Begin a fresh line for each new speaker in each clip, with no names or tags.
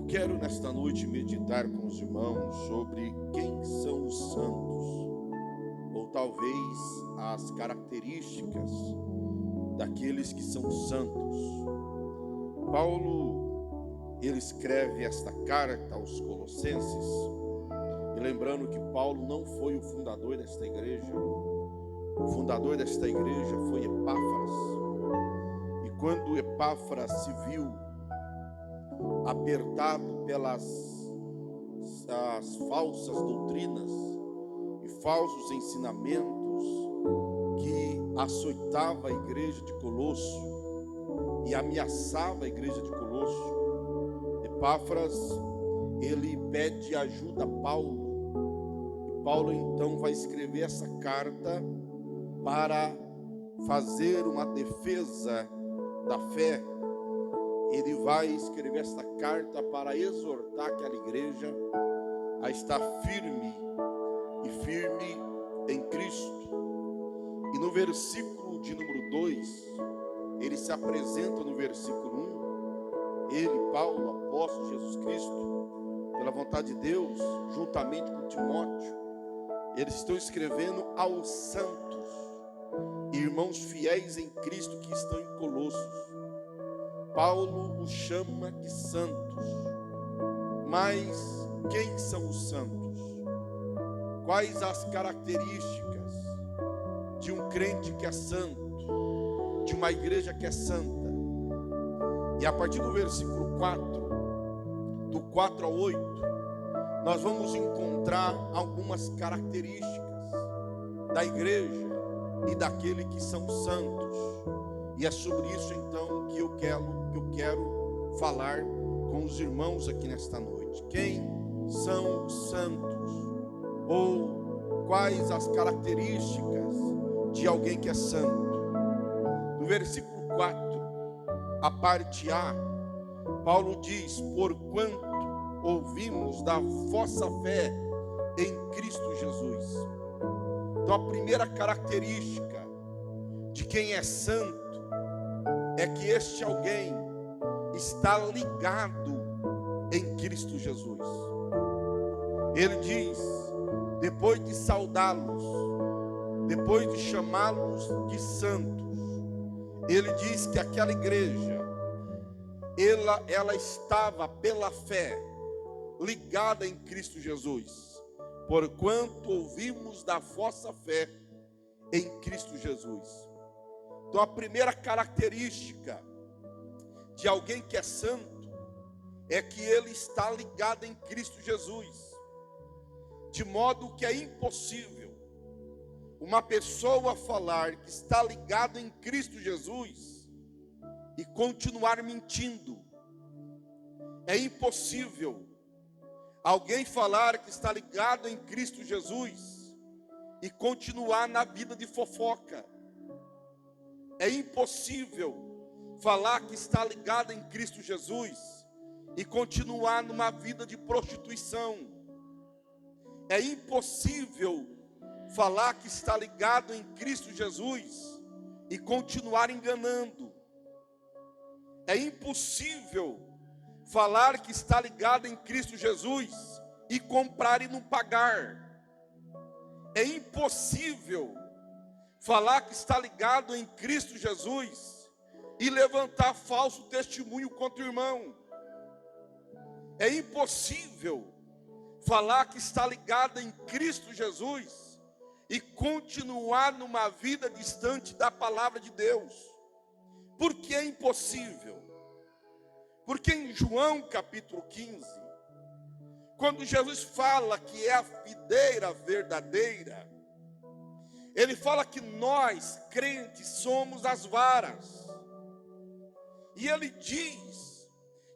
Eu quero nesta noite meditar com os irmãos sobre quem são os santos, ou talvez as características daqueles que são santos. Paulo, ele escreve esta carta aos Colossenses, e lembrando que Paulo não foi o fundador desta igreja. O fundador desta igreja foi Epáfras. E quando Epáfras se viu apertado pelas falsas doutrinas e falsos ensinamentos que açoitava a igreja de Colosso e ameaçava a igreja de Colosso, Epáfras, ele pede ajuda a Paulo. E Paulo então vai escrever essa carta para fazer uma defesa da fé. Ele vai escrever esta carta para exortar aquela igreja a estar firme em Cristo. E no versículo de número 2, ele se apresenta no versículo 1, ele, Paulo, apóstolo de Jesus Cristo, pela vontade de Deus, juntamente com Timóteo, eles estão escrevendo aos santos, irmãos fiéis em Cristo que estão em Colossos. Paulo os chama de santos. Mas quem são os santos? Quais as características de um crente que é santo, de uma igreja que é santa? E a partir do versículo 4, do 4 ao 8, nós vamos encontrar algumas características da igreja e daquele que são santos. E é sobre isso então que eu quero falar com os irmãos aqui nesta noite. Quem são os santos? Ou quais as características de alguém que é santo? No versículo 4, a parte A, Paulo diz: porquanto ouvimos da vossa fé em Cristo Jesus. Então a primeira característica de quem é santo é que este alguém está ligado em Cristo Jesus. Ele diz, depois de saudá-los, depois de chamá-los de santos, ele diz que aquela igreja, ela estava pela fé ligada em Cristo Jesus, porquanto ouvimos da vossa fé em Cristo Jesus. Então a primeira característica de alguém que é santo é que ele está ligado em Cristo Jesus, de modo que é impossível uma pessoa falar que está ligado em Cristo Jesus e continuar mentindo. É impossível alguém falar que está ligado em Cristo Jesus e continuar na vida de fofoca. É impossível falar que está ligado em Cristo Jesus e continuar numa vida de prostituição. É impossível falar que está ligado em Cristo Jesus e continuar enganando. É impossível falar que está ligado em Cristo Jesus e comprar e não pagar. É impossível falar que está ligado em Cristo Jesus e levantar falso testemunho contra o irmão. É impossível falar que está ligado em Cristo Jesus e continuar numa vida distante da palavra de Deus. Por que é impossível? Porque em João capítulo 15, quando Jesus fala que é a videira verdadeira, ele fala que nós, crentes, somos as varas. E ele diz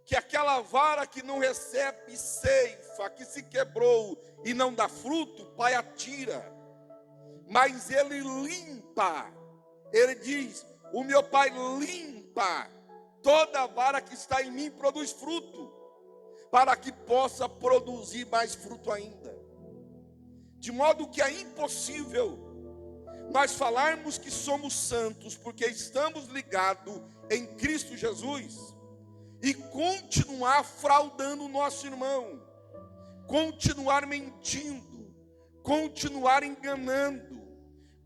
que aquela vara que não recebe ceifa, que se quebrou e não dá fruto, o Pai atira. Mas ele limpa. Ele diz: o meu Pai limpa toda vara que está em mim, produz fruto, para que possa produzir mais fruto ainda. De modo que é impossível nós falarmos que somos santos porque estamos ligados em Cristo Jesus e continuar fraudando o nosso irmão, continuar mentindo, continuar enganando,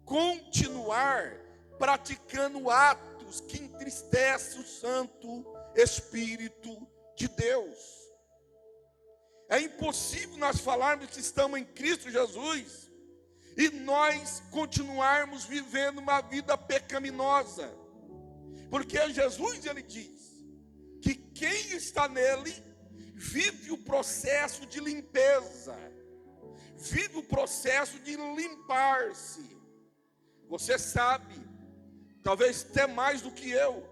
continuar praticando atos que entristecem o Santo Espírito de Deus. É impossível nós falarmos que estamos em Cristo Jesus e nós continuarmos vivendo uma vida pecaminosa. Porque Jesus, ele diz que quem está nele vive o processo de limpeza, vive o processo de limpar-se. Você sabe, talvez até mais do que eu,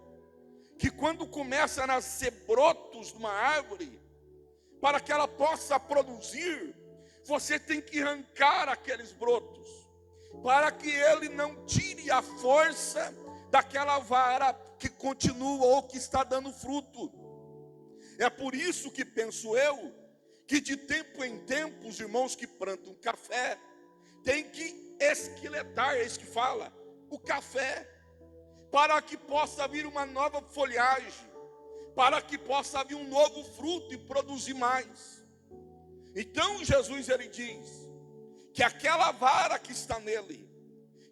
que quando começa a nascer brotos numa árvore, para que ela possa produzir, você tem que arrancar aqueles brotos, para que ele não tire a força daquela vara que continua ou que está dando fruto. É por isso que penso eu, que de tempo em tempo os irmãos que plantam café têm que esqueletar, é isso que fala, o café, para que possa vir uma nova folhagem, para que possa vir um novo fruto e produzir mais. Então Jesus, ele diz que aquela vara que está nele,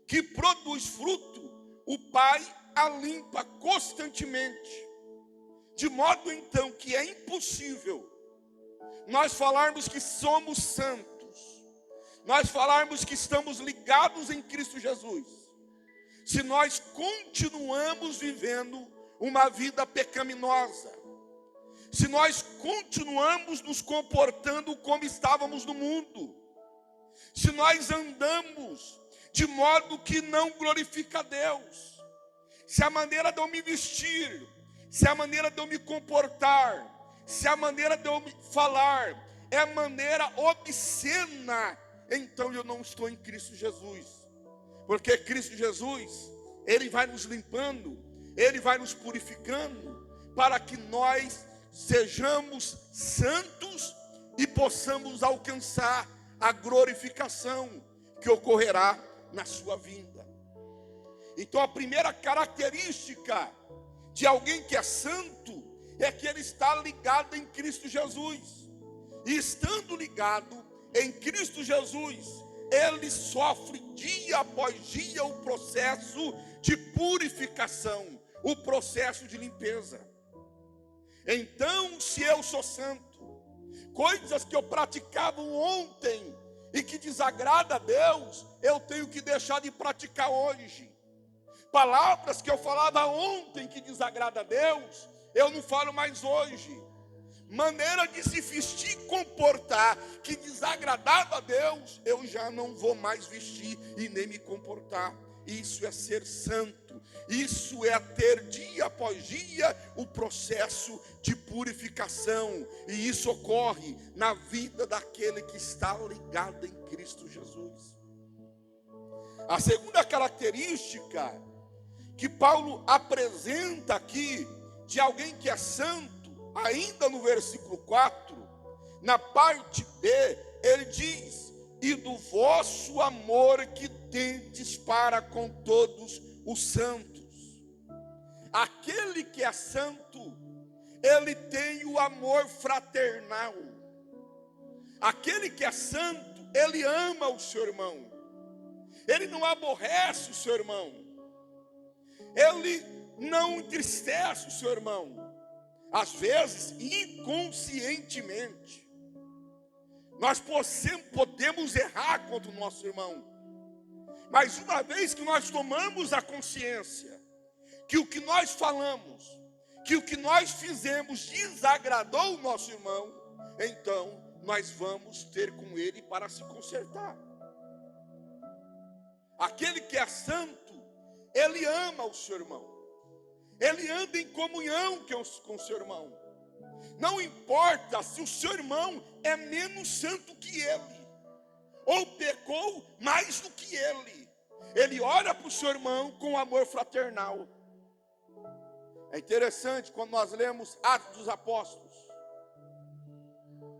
que produz fruto, o Pai a limpa constantemente, de modo então que é impossível nós falarmos que somos santos, nós falarmos que estamos ligados em Cristo Jesus, se nós continuamos vivendo uma vida pecaminosa, se nós continuamos nos comportando como estávamos no mundo, se nós andamos de modo que não glorifica a Deus, se a maneira de eu me vestir, se a maneira de eu me comportar, se a maneira de eu falar é maneira obscena, então eu não estou em Cristo Jesus. Porque Cristo Jesus, ele vai nos limpando, ele vai nos purificando, para que nós sejamos santos e possamos alcançar a glorificação que ocorrerá na sua vinda. Então a primeira característica de alguém que é santo é que ele está ligado em Cristo Jesus. E estando ligado em Cristo Jesus, ele sofre dia após dia o processo de purificação, o processo de limpeza. Então, se eu sou santo, coisas que eu praticava ontem e que desagrada a Deus, eu tenho que deixar de praticar hoje. Palavras que eu falava ontem que desagrada a Deus, eu não falo mais hoje. Maneira de se vestir e comportar que desagradava a Deus, eu já não vou mais vestir e nem me comportar. Isso é ser santo, isso é ter dia após dia o processo de purificação, e isso ocorre na vida daquele que está ligado em Cristo Jesus. A segunda característica que Paulo apresenta aqui de alguém que é santo, ainda no versículo 4, na parte B, ele diz: e do vosso amor que tendes para com todos os santos. Aquele que é santo, ele tem o amor fraternal. Aquele que é santo, ele ama o seu irmão, ele não aborrece o seu irmão, ele não entristece o seu irmão. Às vezes, inconscientemente, nós podemos errar contra o nosso irmão, mas uma vez que nós tomamos a consciência que o que nós falamos, que o que nós fizemos desagradou o nosso irmão, então nós vamos ter com ele para se consertar. Aquele que é santo, ele ama o seu irmão, ele anda em comunhão com o seu irmão. Não importa se o seu irmão é menos santo que ele, ou pecou mais do que ele olha para o seu irmão com amor fraternal. É interessante quando nós lemos Atos dos Apóstolos,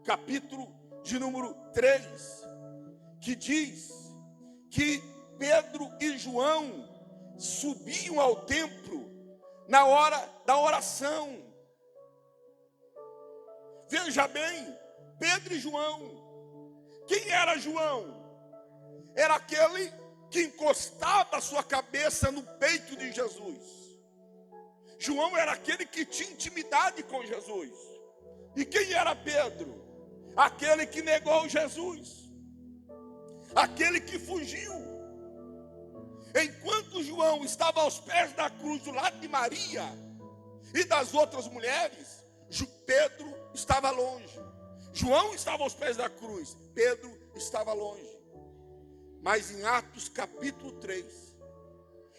capítulo de número 3, que diz que Pedro e João subiam ao templo na hora da oração. Veja bem, Pedro e João. Quem era João? Era aquele que encostava a sua cabeça no peito de Jesus. João era aquele que tinha intimidade com Jesus. E quem era Pedro? Aquele que negou Jesus, aquele que fugiu. Enquanto João estava aos pés da cruz do lado de Maria e das outras mulheres, Pedro estava longe. João estava aos pés da cruz, Pedro estava longe. Mas em Atos capítulo 3,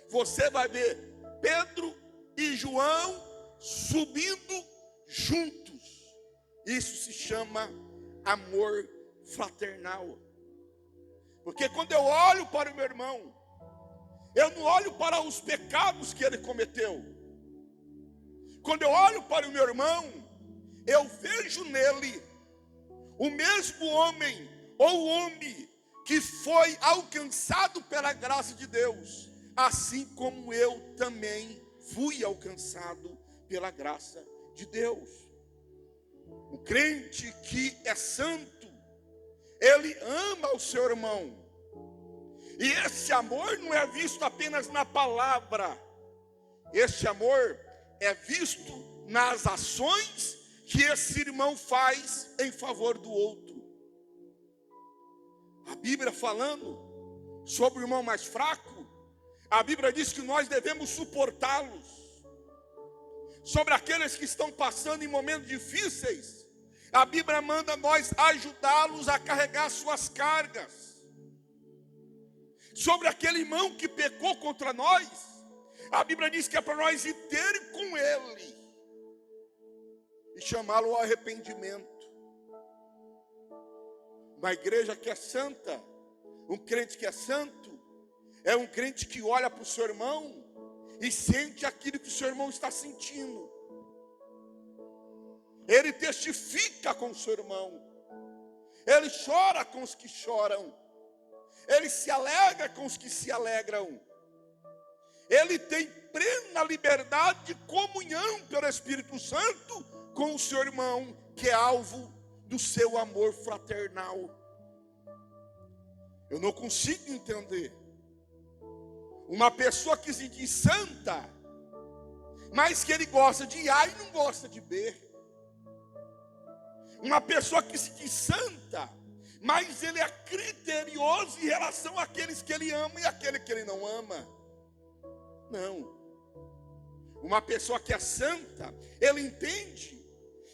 você vai ver Pedro e João subindo juntos. Isso se chama amor fraternal. Porque quando eu olho para o meu irmão, eu não olho para os pecados que ele cometeu. Quando eu olho para o meu irmão, eu vejo nele o mesmo homem ou homem que foi alcançado pela graça de Deus, assim como eu também fui alcançado pela graça de Deus. O crente que é santo, ele ama o seu irmão. E esse amor não é visto apenas na palavra. Esse amor é visto nas ações que esse irmão faz em favor do outro. A Bíblia falando sobre o irmão mais fraco, a Bíblia diz que nós devemos suportá-los. Sobre aqueles que estão passando em momentos difíceis, a Bíblia manda nós ajudá-los a carregar suas cargas. Sobre aquele irmão que pecou contra nós, a Bíblia diz que é para nós ir ter com ele e chamá-lo ao arrependimento. Uma igreja que é santa, um crente que é santo, é um crente que olha para o seu irmão e sente aquilo que o seu irmão está sentindo. Ele testifica com o seu irmão, ele chora com os que choram, ele se alegra com os que se alegram. Ele tem plena liberdade de comunhão pelo Espírito Santo com o seu irmão, que é alvo do seu amor fraternal. Eu não consigo entender uma pessoa que se diz santa, mas que ele gosta de A e não gosta de B. Uma pessoa que se diz santa, mas ele é criterioso em relação àqueles que ele ama e àqueles que ele não ama. Não. Uma pessoa que é santa, ele entende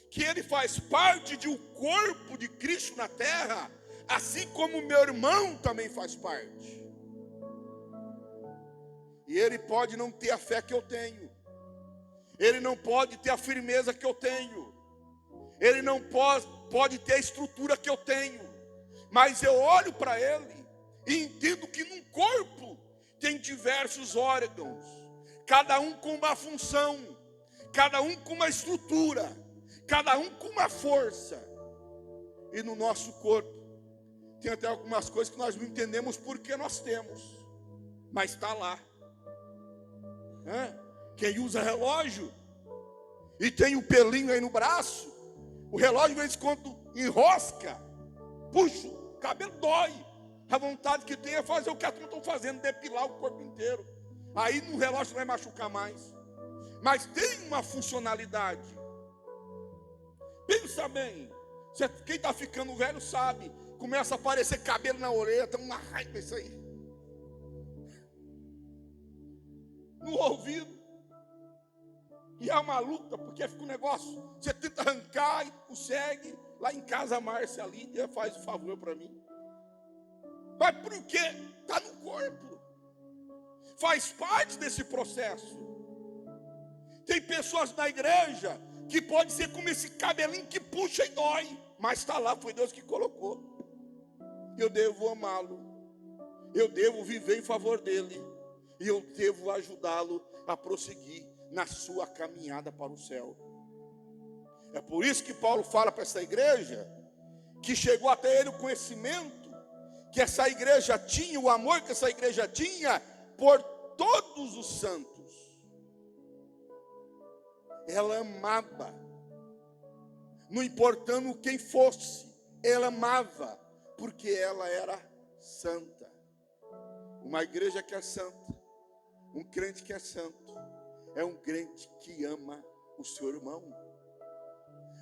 que ele faz parte de um corpo de Cristo na terra, assim como meu irmão também faz parte. E ele pode não ter a fé que eu tenho, ele não pode ter a firmeza que eu tenho, ele não pode ter a estrutura que eu tenho, mas eu olho para ele e entendo que num corpo tem diversos órgãos, cada um com uma função, cada um com uma estrutura, cada um com uma força. E no nosso corpo tem até algumas coisas que nós não entendemos porque nós temos, mas está lá. Quem usa relógio e tem um pelinho aí no braço, o relógio de vez em quando enrosca, puxa, o cabelo dói. A vontade que tem é fazer o que a turma estão fazendo, depilar o corpo inteiro. Aí no relógio não vai machucar mais, mas tem uma funcionalidade. Pensa bem, quem está ficando velho sabe, começa a aparecer cabelo na orelha, tem uma raiva isso aí. No ouvido. E é uma luta, porque fica um negócio, você tenta arrancar e consegue. Lá em casa a Márcia Lídia faz o favor para mim. Mas por quê? Está no corpo. Faz parte desse processo. Tem pessoas na igreja que pode ser como esse cabelinho que puxa e dói, mas está lá, foi Deus que colocou. Eu devo amá-lo, eu devo viver em favor dele, e eu devo ajudá-lo a prosseguir na sua caminhada para o céu. É por isso que Paulo fala para essa igreja, que chegou até ele o conhecimento que essa igreja tinha, o amor que essa igreja tinha por todos os santos. Ela amava não importando quem fosse, ela amava, porque ela era santa. Uma igreja que é santa, um crente que é santo, é um crente que ama o seu irmão.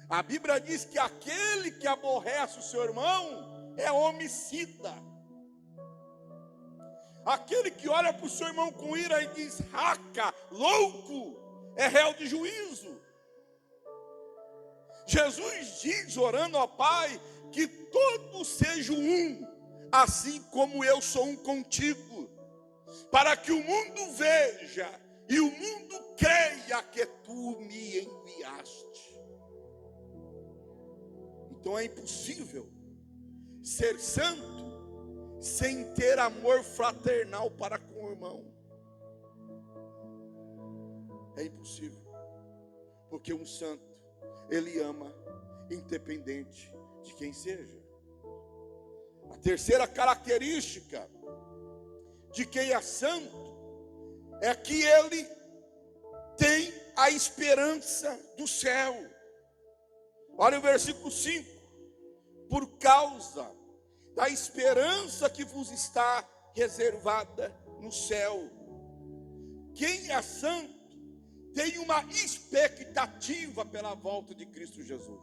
A Bíblia diz que aquele que aborrece o seu irmão é homicida. Aquele que olha para o seu irmão com ira e diz, raca, louco, é réu de juízo. Jesus diz, orando ao Pai, que todos sejam um, assim como eu sou um contigo, para que o mundo veja e o mundo creia que tu me enviaste. Então é impossível ser santo sem ter amor fraternal para com o irmão. É impossível, porque um santo, ele ama independente de quem seja. A terceira característica de quem é santo é que ele tem a esperança do céu. Olha o versículo 5. Por causa da esperança que vos está reservada no céu. Quem é santo tem uma expectativa pela volta de Cristo Jesus.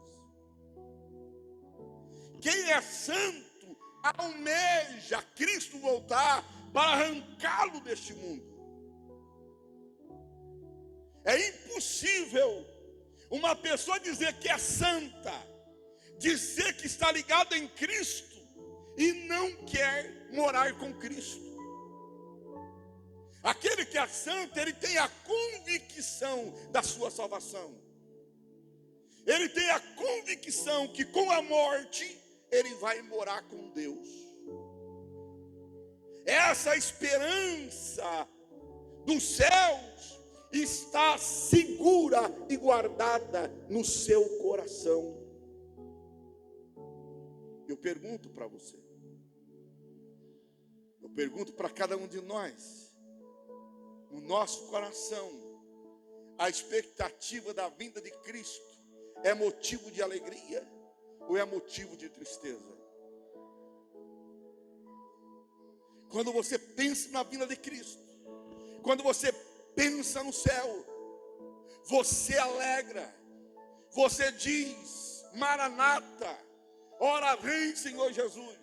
Quem é santo almeja Cristo voltar para arrancá-lo deste mundo. É impossível uma pessoa dizer que é santa, dizer que está ligada em Cristo e não quer morar com Cristo. Aquele que é santo, ele tem a convicção da sua salvação. Ele tem a convicção que com a morte ele vai morar com Deus. Essa esperança dos céus está segura e guardada no seu coração. Eu pergunto para você, eu pergunto para cada um de nós, no nosso coração, a expectativa da vinda de Cristo é motivo de alegria ou é motivo de tristeza? Quando você pensa na vinda de Cristo, quando você pensa no céu, você alegra, você diz, Maranata, ora vem Senhor Jesus,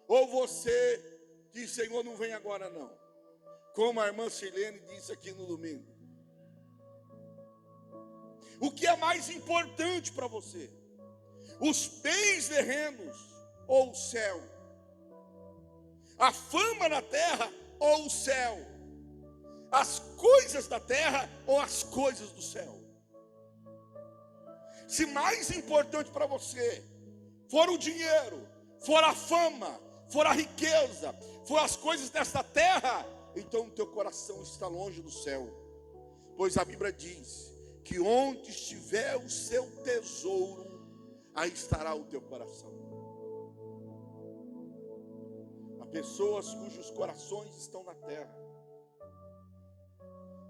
ou você diz, Senhor não vem agora não, como a irmã Silene disse aqui no domingo. O que é mais importante para você? Os bens terrenos ou o céu? A fama na terra ou o céu? As coisas da terra ou as coisas do céu? Se mais importante para você for o dinheiro, for a fama, for a riqueza, for as coisas desta terra, então o teu coração está longe do céu. Pois a Bíblia diz que onde estiver o seu tesouro, aí estará o teu coração. Há pessoas cujos corações estão na terra.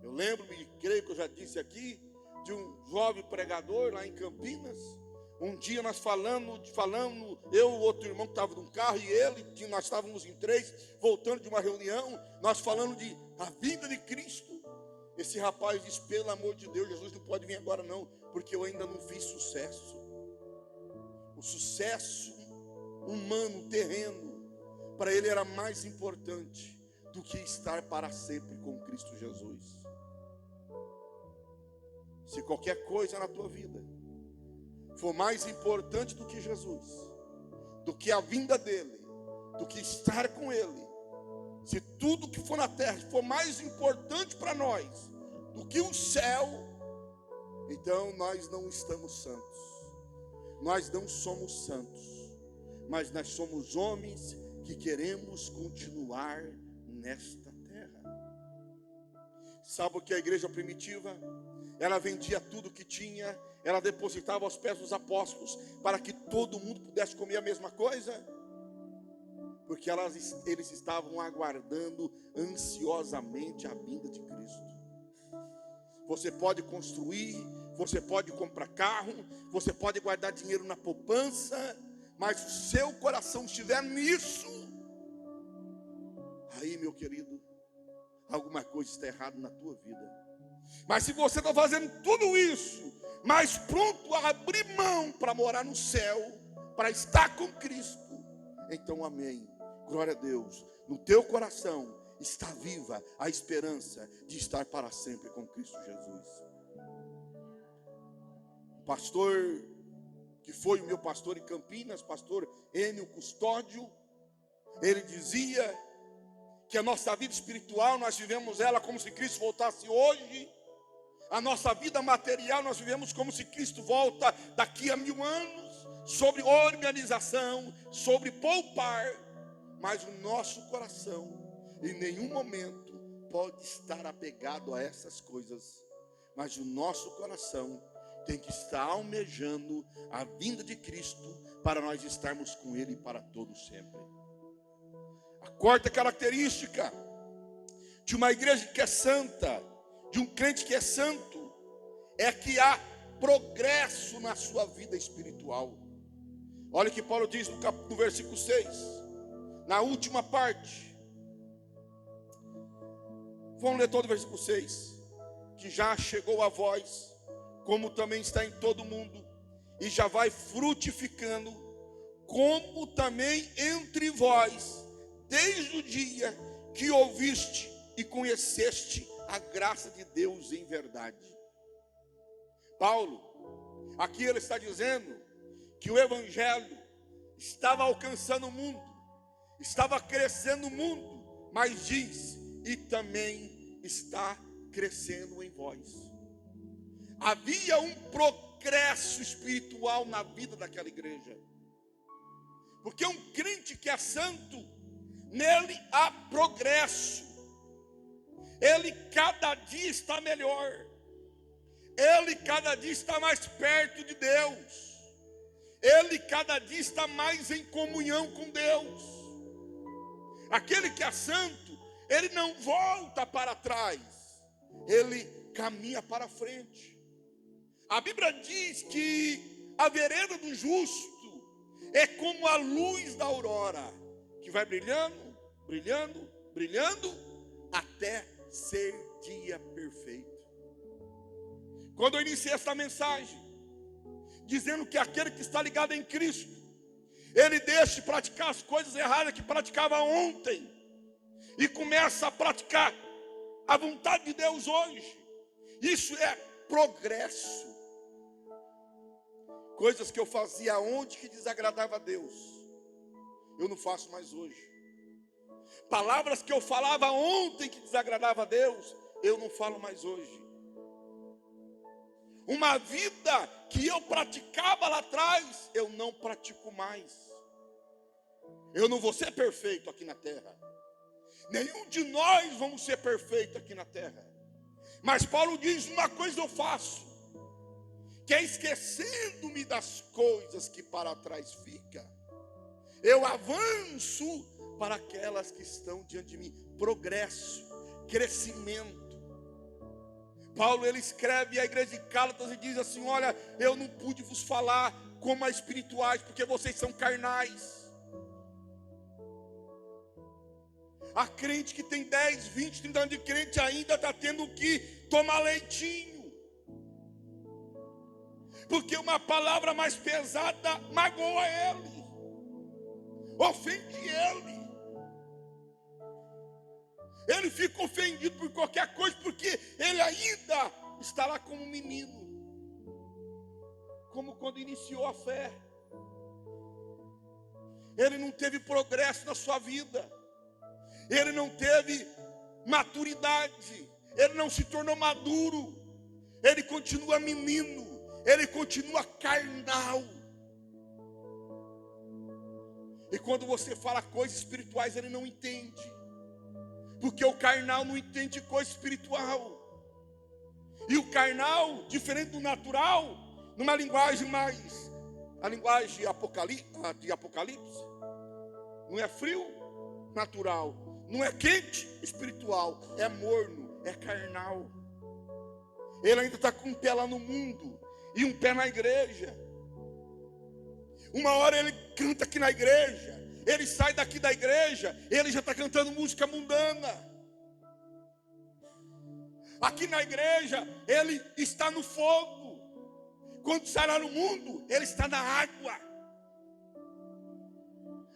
Eu lembro-me, e creio que eu já disse aqui, de um jovem pregador lá em Campinas. Um dia nós falando, eu e o outro irmão que estava num carro e ele, nós estávamos em 3, voltando de uma reunião, nós falando de a vinda de Cristo. Esse rapaz disse, pelo amor de Deus, Jesus não pode vir agora não, porque eu ainda não fiz sucesso. O sucesso humano, terreno, para ele era mais importante do que estar para sempre com Cristo Jesus. Se qualquer coisa na tua vida for mais importante do que Jesus, do que a vinda dele, do que estar com ele, se tudo que for na terra for mais importante para nós do que o céu, então nós não estamos santos. Nós não somos santos, mas nós somos homens que queremos continuar nesta terra. Sabe o que a igreja primitiva? Ela vendia tudo que tinha, ela depositava aos pés dos apóstolos, para que todo mundo pudesse comer a mesma coisa, porque eles estavam aguardando ansiosamente a vinda de Cristo. Você pode construir você pode comprar carro, você pode guardar dinheiro na poupança, mas se o seu coração estiver nisso, aí, meu querido, alguma coisa está errada na tua vida. Mas se você está fazendo tudo isso, mas pronto a abrir mão para morar no céu, para estar com Cristo, então amém, glória a Deus, no teu coração está viva a esperança de estar para sempre com Cristo Jesus. O pastor que foi o meu pastor em Campinas, pastor Enio Custódio, ele dizia que a nossa vida espiritual, nós vivemos ela como se Cristo voltasse hoje. A nossa vida material, nós vivemos como se Cristo volta daqui a 1000 anos, sobre organização, sobre poupar, mas o nosso coração, em nenhum momento, pode estar apegado a essas coisas, mas o nosso coração tem que estar almejando a vinda de Cristo, para nós estarmos com Ele para todo sempre. A quarta característica de uma igreja que é santa, de um crente que é santo, é que há progresso na sua vida espiritual. Olha o que Paulo diz no versículo 6, na última parte. Vamos ler todo o versículo 6. Que já chegou a vós, como também está em todo mundo, e já vai frutificando, como também entre vós, desde o dia que ouviste e conheceste a graça de Deus em verdade. Paulo, aqui ele está dizendo que o evangelho estava alcançando o mundo, estava crescendo o mundo, mas diz, e também está crescendo em vós. Havia um progresso espiritual na vida daquela igreja, porque um crente que é santo, nele há progresso. Ele cada dia está melhor. Ele cada dia está mais perto de Deus. Ele cada dia está mais em comunhão com Deus. Aquele que é santo, ele não volta para trás, ele caminha para frente. A Bíblia diz que a vereda do justo é como a luz da aurora, que vai brilhando, brilhando, brilhando, até ser dia perfeito. Quando eu iniciei esta mensagem, dizendo que aquele que está ligado em Cristo, ele deixa de praticar as coisas erradas que praticava ontem, e começa a praticar a vontade de Deus hoje. Isso é progresso. Coisas que eu fazia ontem que desagradava a Deus, eu não faço mais hoje. Palavras que eu falava ontem que desagradava a Deus, eu não falo mais hoje. Uma vida que eu praticava lá atrás, eu não pratico mais. Eu não vou ser perfeito aqui na terra. Nenhum de nós vamos ser perfeito aqui na terra. Mas Paulo diz, uma coisa eu faço, que é esquecendo-me das coisas que para trás fica, eu avanço para aquelas que estão diante de mim. Progresso, crescimento. Paulo, ele escreve à igreja de Gálatas e diz assim, olha, eu não pude vos falar como a espirituais, porque vocês são carnais. A crente que tem 10, 20, 30 anos de crente ainda está tendo que tomar leitinho, porque uma palavra mais pesada magoa ele, ofende ele. Ele fica ofendido por qualquer coisa, porque ele ainda está lá como menino, como quando iniciou a fé. Ele não teve progresso na sua vida, ele não teve maturidade, ele não se tornou maduro, ele continua menino, ele continua carnal. E quando você fala coisas espirituais, ele não entende, porque o carnal não entende coisa espiritual. E o carnal, diferente do natural, numa linguagem mais, a linguagem de Apocalipse, não é frio, natural, não é quente, espiritual, é morno, é carnal. Ele ainda está com um pé lá no mundo e um pé na igreja. Uma hora ele canta aqui na igreja, ele sai daqui da igreja, ele já está cantando música mundana. Aqui na igreja, ele está no fogo. Quando sai lá no mundo, ele está na água.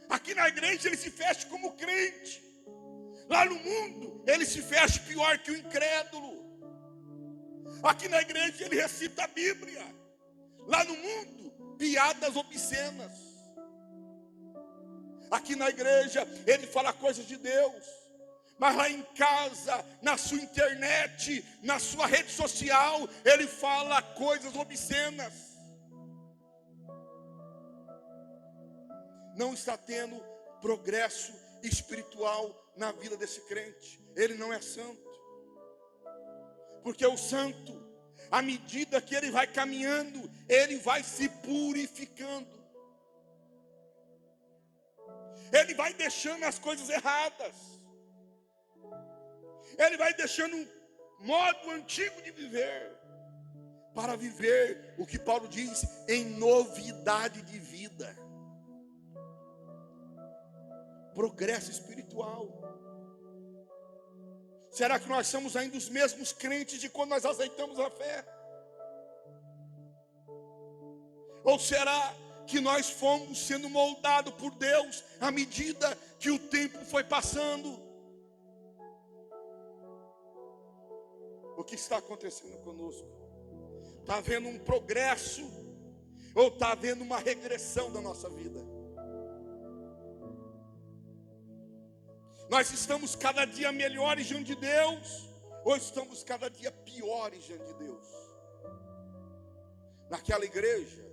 Aqui na igreja, ele se fecha como crente. Lá no mundo, ele se fecha pior que o incrédulo. Aqui na igreja, ele recita a Bíblia. Lá no mundo, piadas obscenas. Aqui na igreja, ele fala coisas de Deus. Mas lá em casa, na sua internet, na sua rede social, ele fala coisas obscenas. Não está tendo progresso espiritual na vida desse crente. Ele não é santo. Porque o santo, à medida que ele vai caminhando, ele vai se purificando. Ele vai deixando as coisas erradas. Ele vai deixando um modo antigo de viver, para viver o que Paulo diz, em novidade de vida. Progresso espiritual. Será que nós somos ainda os mesmos crentes de quando nós aceitamos a fé? Ou será que nós fomos sendo moldados por Deus à medida que o tempo foi passando? O que está acontecendo conosco? Está havendo um progresso ou está havendo uma regressão da nossa vida? Nós estamos cada dia melhores diante de Deus ou estamos cada dia piores diante de Deus? Naquela igreja,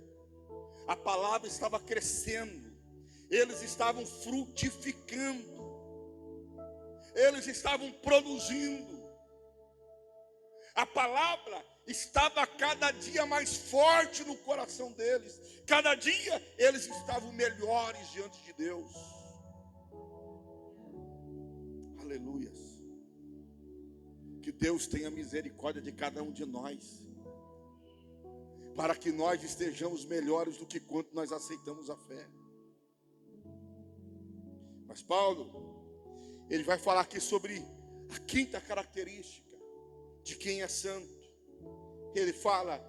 a palavra estava crescendo, eles estavam frutificando, eles estavam produzindo. A palavra estava cada dia mais forte no coração deles. Cada dia eles estavam melhores diante de Deus. Aleluias. Que Deus tenha misericórdia de cada um de nós, para que nós estejamos melhores do que quando nós aceitamos a fé. Mas Paulo, ele vai falar aqui sobre a quinta característica de quem é santo. Ele fala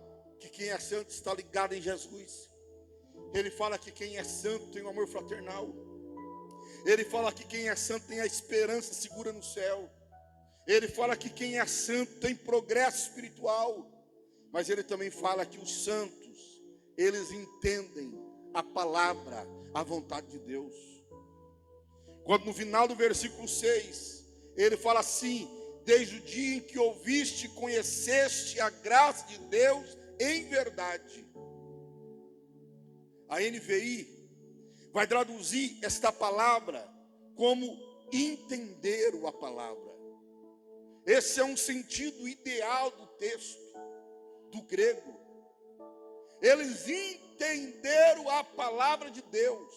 que quem é santo está ligado em Jesus. Ele fala que quem é santo tem um amor fraternal. Ele fala que quem é santo tem a esperança segura no céu. Ele fala que quem é santo tem progresso espiritual. Mas ele também fala que os santos, eles entendem a palavra, a vontade de Deus. Quando no final do versículo 6, ele fala assim: desde o dia em que ouviste e conheceste a graça de Deus em verdade. A NVI vai traduzir esta palavra como entender a palavra. Esse é um sentido ideal do texto, do grego. Eles entenderam a palavra de Deus.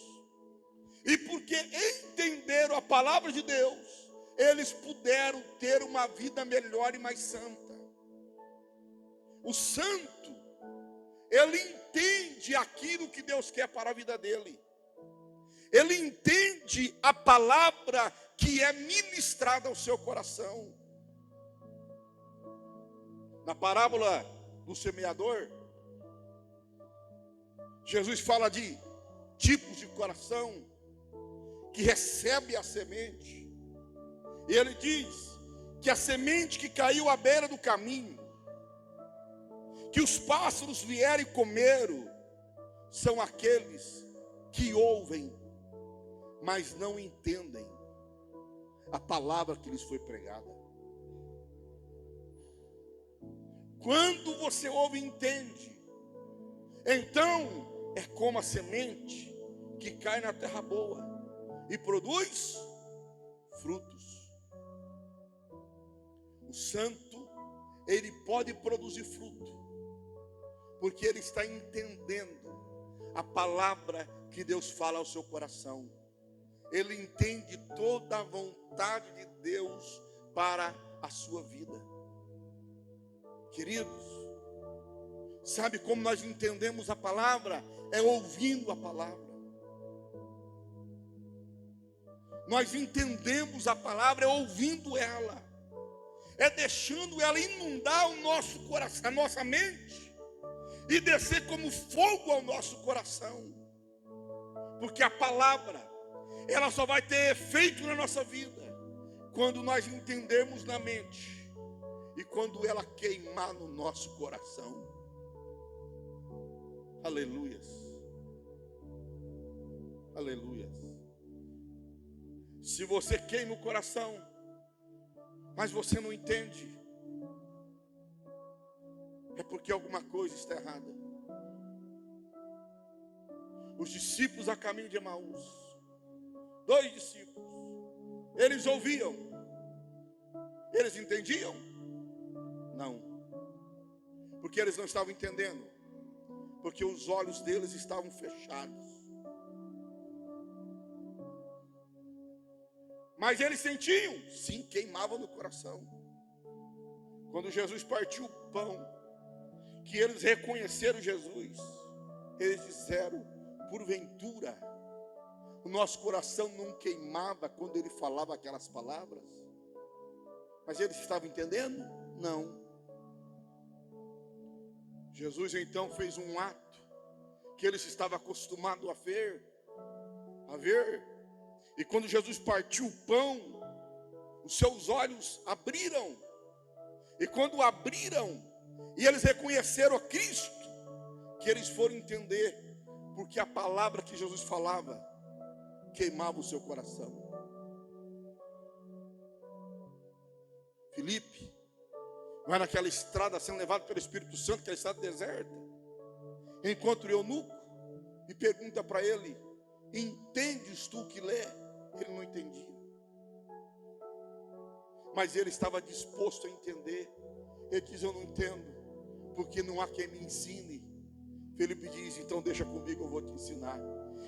E porque entenderam a palavra de Deus, eles puderam ter uma vida melhor e mais santa. O santo, ele entende aquilo que Deus quer para a vida dele. Ele entende a palavra que é ministrada ao seu coração. Na parábola do semeador, Jesus fala de tipos de coração que recebe a semente. E ele diz que a semente que caiu à beira do caminho, que os pássaros vieram e comeram, são aqueles que ouvem, mas não entendem a palavra que lhes foi pregada. Quando você ouve e entende, então é como a semente que cai na terra boa e produz frutos. O santo, ele pode produzir fruto, porque ele está entendendo a palavra que Deus fala ao seu coração. Ele entende toda a vontade de Deus para a sua vida. Queridos, sabe como nós entendemos a palavra? É ouvindo a palavra. Nós entendemos a palavra é ouvindo ela, é deixando ela inundar o nosso coração, a nossa mente, e descer como fogo ao nosso coração. Porque a palavra, ela só vai ter efeito na nossa vida quando nós entendermos na mente e quando ela queimar no nosso coração. Aleluias. Aleluias. Se você queima o coração, mas você não entende, é porque alguma coisa está errada. Os discípulos a caminho de Emaús, 2 discípulos, eles ouviam, eles entendiam? Não, porque eles não estavam entendendo, porque os olhos deles estavam fechados. Mas eles sentiam, sim, queimava no coração. Quando Jesus partiu o pão, que eles reconheceram Jesus, eles disseram: porventura, o nosso coração não queimava quando ele falava aquelas palavras? Mas eles estavam entendendo? Não. Jesus então fez um ato que eles estavam acostumados a ver. E quando Jesus partiu o pão, os seus olhos abriram. E quando abriram, e eles reconheceram a Cristo, que eles foram entender, porque a palavra que Jesus falava queimava o seu coração. Filipe vai naquela estrada sendo levado pelo Espírito Santo, aquela estrada deserta, encontra o eunuco e pergunta para ele: entendes tu o que lê? Ele não entendia, mas ele estava disposto a entender. Ele diz: eu não entendo, porque não há quem me ensine. Felipe diz: então deixa comigo, eu vou te ensinar.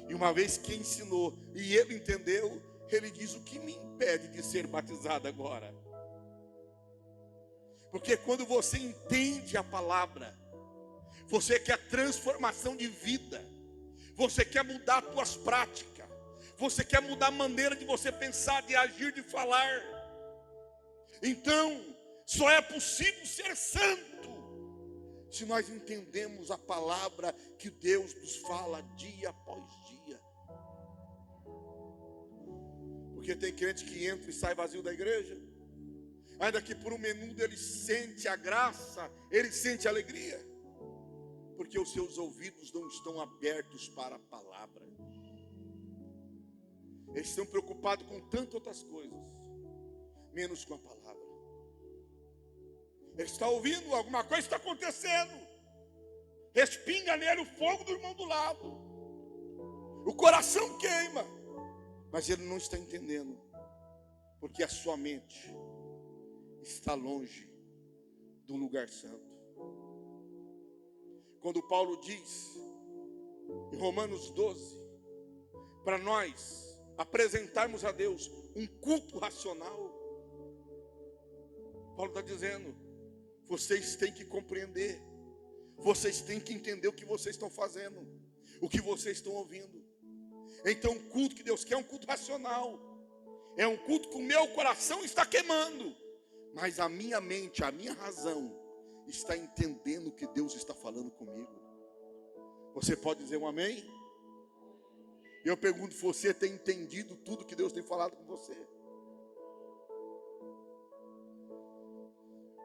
E uma vez que ensinou e ele entendeu, ele diz: o que me impede de ser batizado agora? Porque quando você entende a palavra, você quer transformação de vida, você quer mudar as suas práticas, você quer mudar a maneira de você pensar, de agir, de falar. Então, só é possível ser santo se nós entendemos a palavra que Deus nos fala dia após dia. Porque tem crente que entra e sai vazio da igreja, ainda que por um minuto ele sente a graça, ele sente a alegria, porque os seus ouvidos não estão abertos para a palavra. Eles estão preocupados com tantas outras coisas, menos com a palavra. Ele está ouvindo, alguma coisa está acontecendo, respinga nele o fogo do irmão do lado, o coração queima, mas ele não está entendendo, porque a sua mente está longe do lugar santo. Quando Paulo diz em Romanos 12, para nós apresentarmos a Deus um culto racional, Paulo está dizendo: vocês têm que compreender, vocês têm que entender o que vocês estão fazendo, o que vocês estão ouvindo. Então o culto que Deus quer é um culto racional, é um culto que o meu coração está queimando, mas a minha mente, a minha razão está entendendo o que Deus está falando comigo. Você pode dizer um amém? Eu pergunto: você tem entendido tudo que Deus tem falado com você?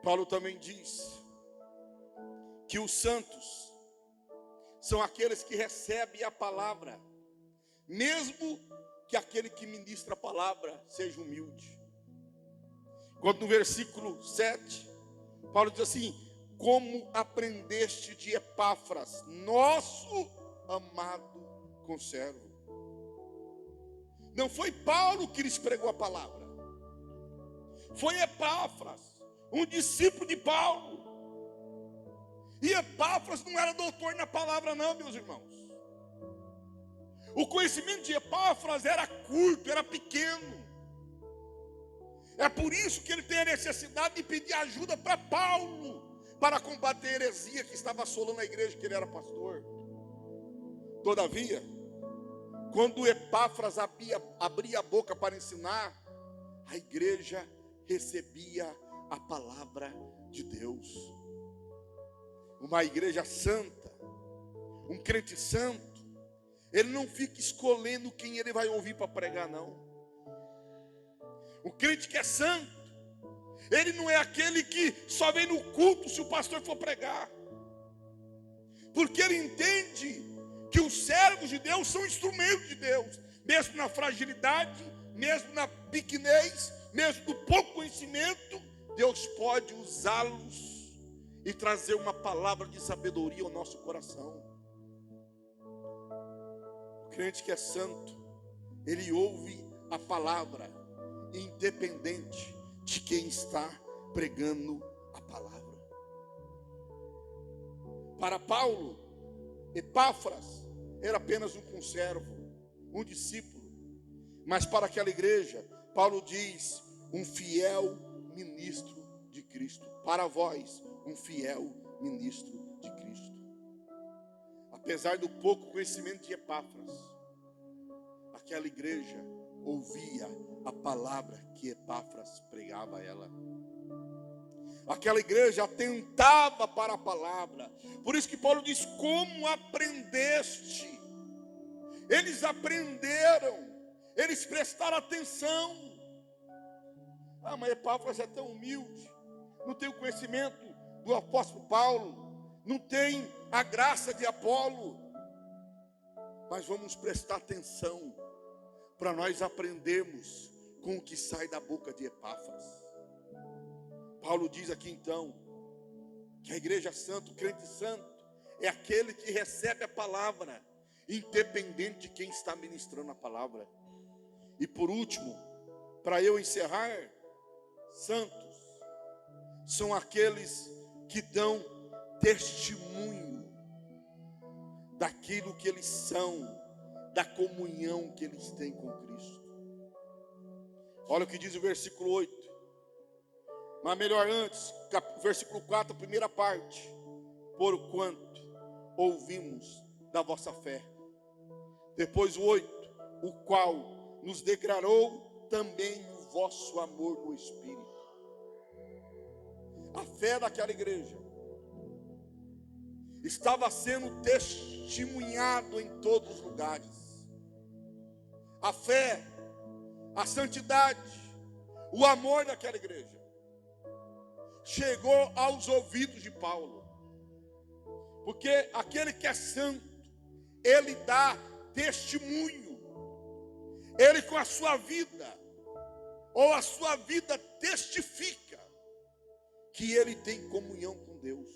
Paulo também diz que os santos são aqueles que recebem a palavra, mesmo que aquele que ministra a palavra seja humilde. Quando no versículo 7, Paulo diz assim: como aprendeste de Epáfras, nosso amado conservo. Não foi Paulo que lhes pregou a palavra, foi Epáfras, um discípulo de Paulo. E Epáfras não era doutor na palavra não, meus irmãos. O conhecimento de Epáfras era curto, era pequeno. É por isso que ele tem a necessidade de pedir ajuda para Paulo, para combater a heresia que estava assolando a igreja que ele era pastor. Todavia, quando Epáfras abria a boca para ensinar, a igreja recebia a palavra de Deus. Uma igreja santa, um crente santo, ele não fica escolhendo quem ele vai ouvir para pregar, não. O crente que é santo, ele não é aquele que só vem no culto se o pastor for pregar, porque ele entende que os servos de Deus são instrumentos de Deus, mesmo na fragilidade, mesmo na pequenez, mesmo no pouco conhecimento, Deus pode usá-los e trazer uma palavra de sabedoria ao nosso coração. O crente que é santo, ele ouve a palavra, independente de quem está pregando a palavra. Para Paulo, Epáfras era apenas um conservo, um discípulo, mas para aquela igreja, Paulo diz, um fiel ministro de Cristo. Para vós, um fiel ministro de Cristo. Apesar do pouco conhecimento de Epáfras, aquela igreja ouvia a palavra que Epáfras pregava a ela. Aquela igreja atentava para a palavra. Por isso que Paulo diz, como aprendeste? Eles aprenderam, eles prestaram atenção. Ah, mas Epáfras é tão humilde, não tem o conhecimento do apóstolo Paulo, não tem a graça de Apolo. Mas vamos prestar atenção para nós aprendermos com o que sai da boca de Epáfras. Paulo diz aqui então que a igreja santa, o crente santo, é aquele que recebe a palavra, independente de quem está ministrando a palavra. E por último, para eu encerrar, santos são aqueles que dão testemunho daquilo que eles são, da comunhão que eles têm com Cristo. Olha o que diz o versículo 8. Mas melhor antes, versículo 4, a primeira parte. Porquanto ouvimos da vossa fé. Depois o 8, o qual nos declarou também o vosso amor no Espírito. A fé daquela igreja estava sendo testemunhado em todos os lugares. A fé, a santidade, o amor daquela igreja chegou aos ouvidos de Paulo. Porque aquele que é santo, ele dá testemunho. Ele com a sua vida, ou a sua vida testifica que ele tem comunhão com Deus.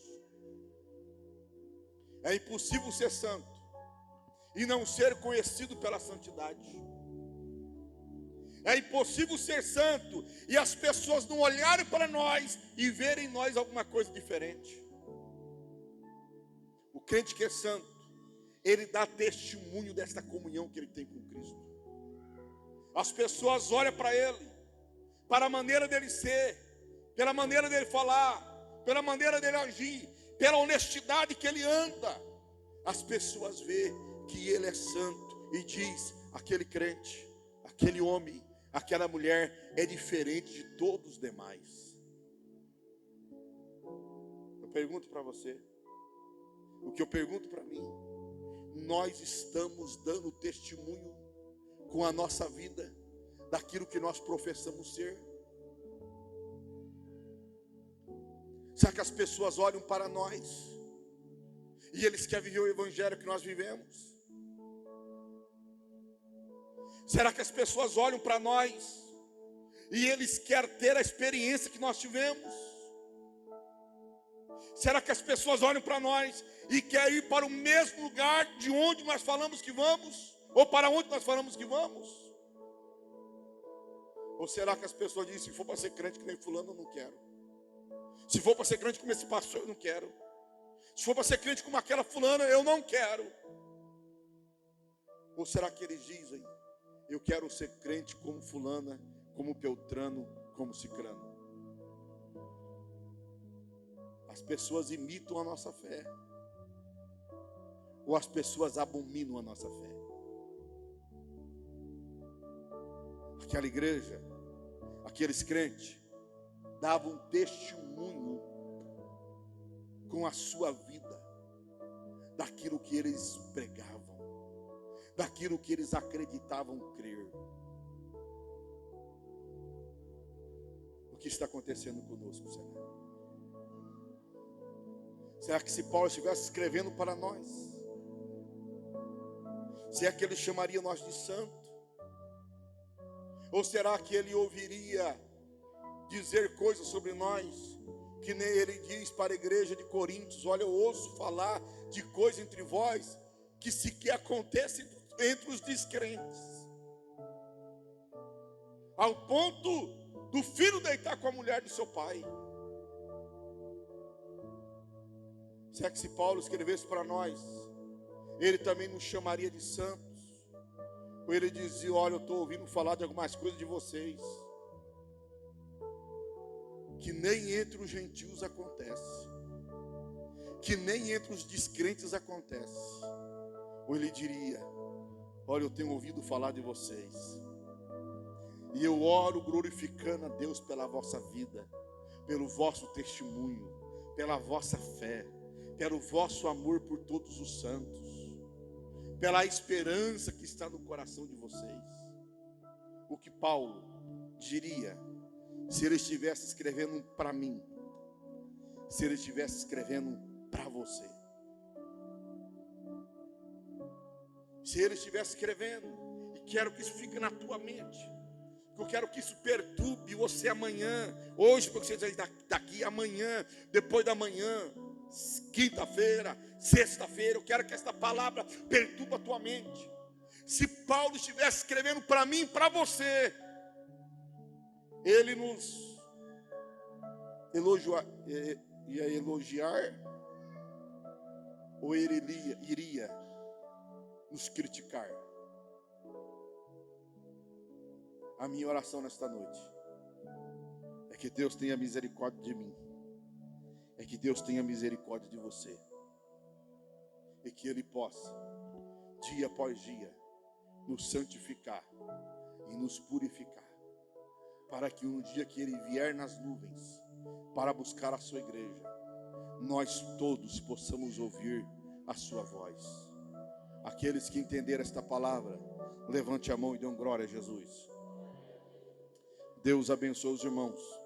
É impossível ser santo e não ser conhecido pela santidade. É impossível ser santo e as pessoas não olharem para nós e verem em nós alguma coisa diferente. O crente que é santo, ele dá testemunho desta comunhão que ele tem com Cristo. As pessoas olham para ele, para a maneira dele ser, pela maneira dele falar, pela maneira dele agir, pela honestidade que ele anda. As pessoas veem que ele é santo e diz, aquele crente, aquele homem, aquela mulher é diferente de todos os demais. Eu pergunto para você, o que eu pergunto para mim, nós estamos dando testemunho com a nossa vida daquilo que nós professamos ser? Será que as pessoas olham para nós e eles querem viver o evangelho que nós vivemos? Será que as pessoas olham para nós e eles querem ter a experiência que nós tivemos? Será que as pessoas olham para nós e querem ir para o mesmo lugar de onde nós falamos que vamos? Ou para onde nós falamos que vamos? Ou será que as pessoas dizem, se for para ser crente que nem fulano, eu não quero. Se for para ser crente como esse pastor, eu não quero. Se for para ser crente como aquela fulana, eu não quero. Ou será que eles dizem, eu quero ser crente como fulana, como Beltrano, como Cicrano? As pessoas imitam a nossa fé, ou as pessoas abominam a nossa fé. Aquela igreja, aqueles crentes, davam testemunho com a sua vida, daquilo que eles pregavam, daquilo que eles acreditavam crer. O que está acontecendo conosco, será? Será que se Paulo estivesse escrevendo para nós, será que ele chamaria nós de santo? Ou será que ele ouviria dizer coisas sobre nós, que nem ele diz para a igreja de Coríntios: olha, eu ouço falar de coisas entre vós, que sequer acontece entre os descrentes, ao ponto do filho deitar com a mulher de seu pai. Será que se Paulo escrevesse para nós, ele também nos chamaria de santos? Ou ele dizia: olha, eu estou ouvindo falar de algumas coisas de vocês, que nem entre os gentios acontece, que nem entre os descrentes acontece. Ou ele diria: olha, eu tenho ouvido falar de vocês, e eu oro glorificando a Deus pela vossa vida, pelo vosso testemunho, pela vossa fé, pelo vosso amor por todos os santos, pela esperança que está no coração de vocês. O que Paulo diria se ele estivesse escrevendo para mim, se ele estivesse escrevendo para você? Se ele estivesse escrevendo, e quero que isso fique na tua mente, eu quero que isso perturbe você amanhã, hoje, porque você daqui amanhã, depois da manhã, quinta-feira, sexta-feira, eu quero que esta palavra perturbe a tua mente. Se Paulo estivesse escrevendo para mim, para você, ele nos ia elogiar, ou ele iria nos criticar? A minha oração nesta noite é que Deus tenha misericórdia de mim, é que Deus tenha misericórdia de você, e que Ele possa, dia após dia, nos santificar e nos purificar, para que no dia que Ele vier nas nuvens para buscar a sua igreja, nós todos possamos ouvir a sua voz. Aqueles que entenderam esta palavra, levante a mão e dê glória a Jesus. Deus abençoe os irmãos.